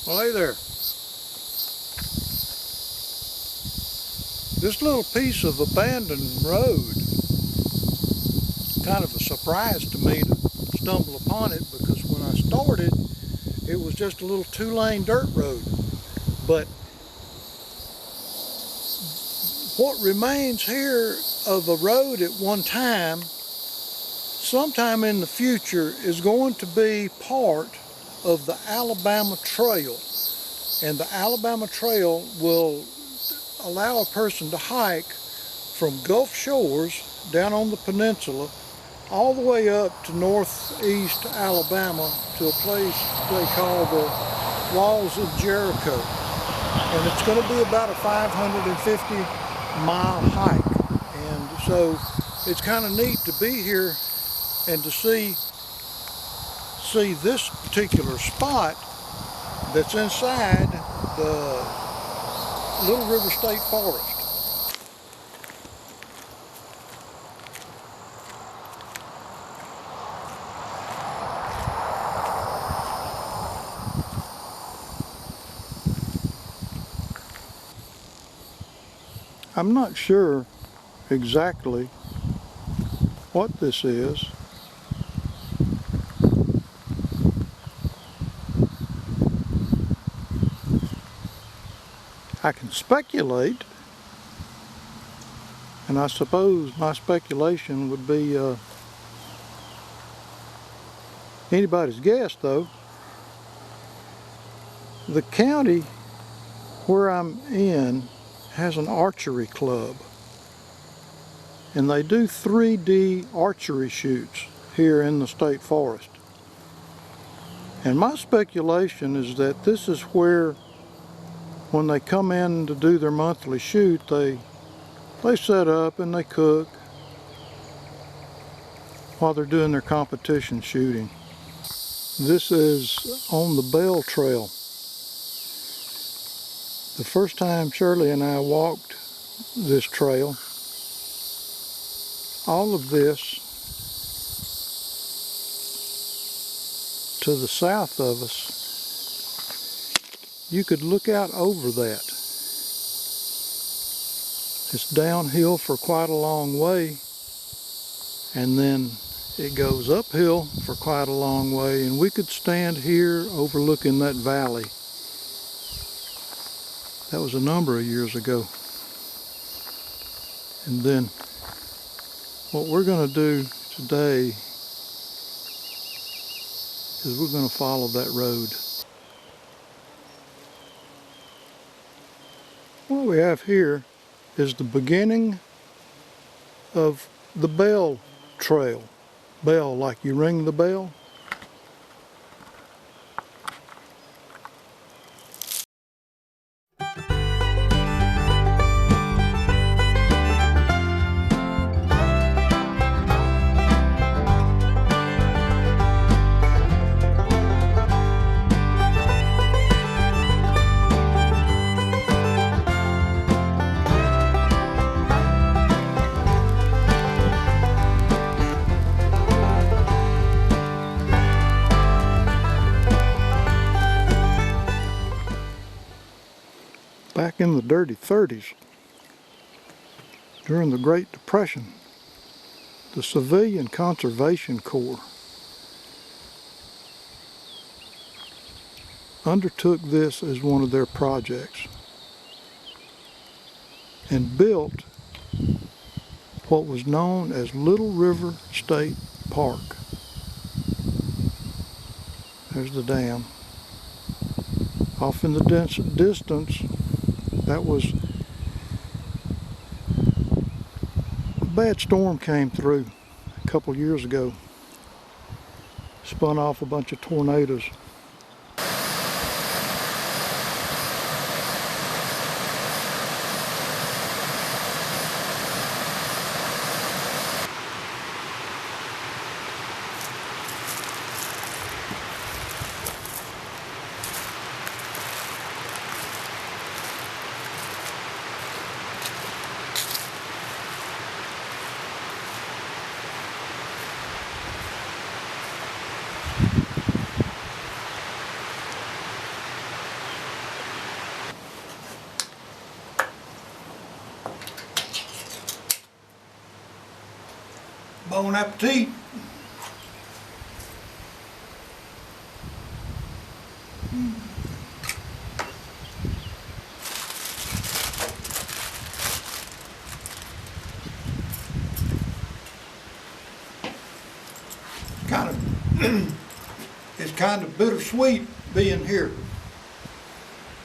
Well, hey there. This little piece of abandoned road, kind of a surprise to me to stumble upon it, because when I started, it was just a little two-lane dirt road. But what remains here of a road at one time, sometime in the future, is going to be part of the Alabama Trail. And the Alabama Trail will allow a person to hike from Gulf Shores down on the peninsula all the way up to northeast Alabama to a place they call the Walls of Jericho. And it's going to be about a 550-mile hike. And so it's kind of neat to be here and to see this particular spot that's inside the Little River State Forest. I'm not sure exactly what this is. I can speculate, and I suppose my speculation would be anybody's guess, though. The county where I'm in has an archery club, and they do 3D archery shoots here in the state forest. And my speculation is that this is where, when they come in to do their monthly shoot, they set up and they cook while they're doing their competition shooting. This is on the Bell Trail. The first time Shirley and I walked this trail, all of this to the south of us, you could look out over that. It's downhill for quite a long way, and then it goes uphill for quite a long way, and we could stand here overlooking that valley. That was a number of years ago. And then what we're going to do today is we're going to follow that road. What we have here is the beginning of the Bell Trail. Bell, like you ring the bell. Back in the Dirty-Thirties, during the Great Depression, the Civilian Conservation Corp undertook this as one of their projects and built what was known as Little River State Park. There's the dam. Off in the distance, that was a bad storm came through a couple years ago. Spun off a bunch of tornadoes. Bon appetit. It's kind of bittersweet being here.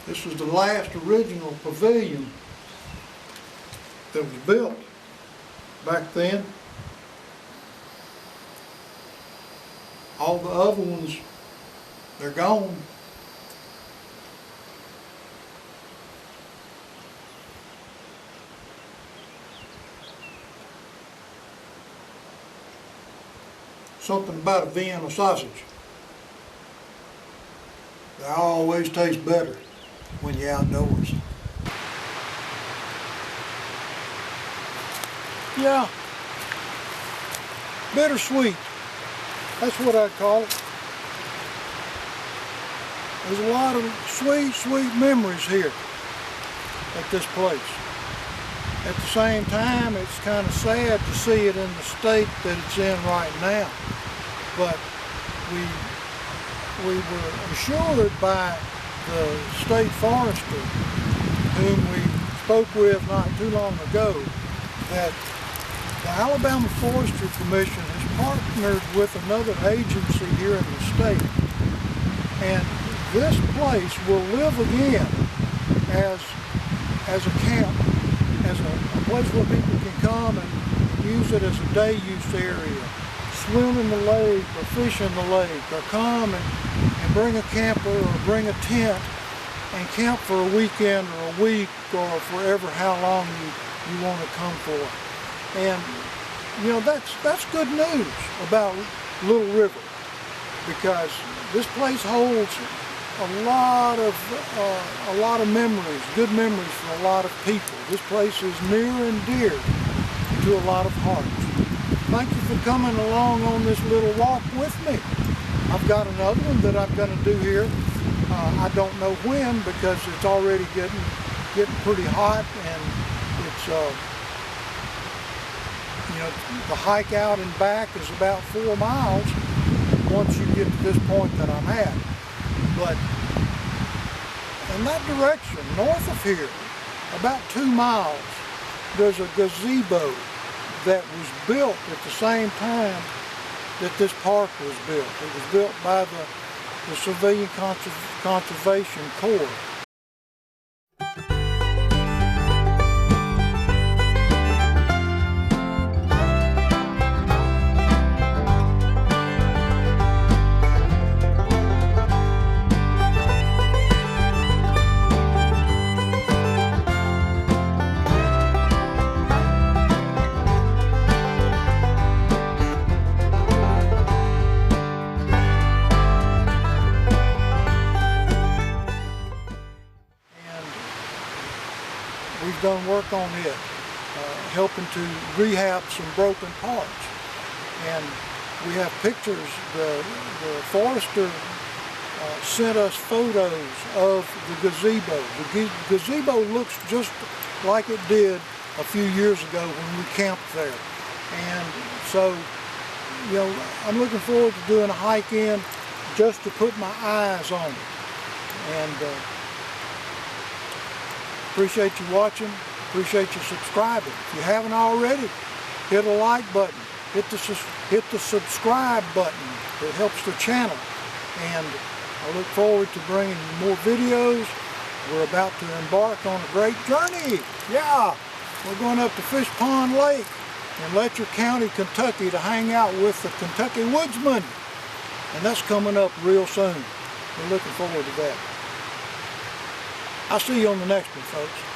This was the last original pavilion that was built back then. All the other ones, they're gone. Something about a Vienna sausage. They always taste better when you're outdoors. Yeah, bittersweet. That's what I'd call it. There's a lot of sweet, sweet memories here at this place. At the same time, it's kind of sad to see it in the state that it's in right now. But we were assured by the state forester, whom we spoke with not too long ago, that the Alabama Forestry Commission has partnered with another agency here in the state, and this place will live again as a camp, as a place where people can come and use it as a day use area, swim in the lake or fish in the lake, or come and bring a camper or bring a tent and camp for a weekend or a week or forever how long you want to come for. And you know, that's good news about Little River, because this place holds a lot of memories, good memories for a lot of people. This place is near and dear to a lot of hearts. Thank you for coming along on this little walk with me. I've got another one that I'm going to do here. I don't know when, because it's already getting pretty hot, and it's you know, the hike out and back is about 4 miles once you get to this point that I'm at. But in that direction, north of here, about 2 miles, there's a gazebo that was built at the same time that this park was built. It was built by the Civilian Conservation Corp. We've done work on it, helping to rehab some broken parts. And we have pictures. The forester sent us photos of the gazebo. The gazebo looks just like it did a few years ago when we camped there. And so, you know, I'm looking forward to doing a hike in just to put my eyes on it. And appreciate you watching, appreciate you subscribing. If you haven't already, hit a like button, hit the subscribe button. It helps the channel. And I look forward to bringing you more videos. We're about to embark on a great journey. Yeah, we're going up to Fish Pond Lake in Letcher County, Kentucky, to hang out with the Kentucky Woodsmen. And that's coming up real soon. We're looking forward to that. I'll see you on the next one, folks.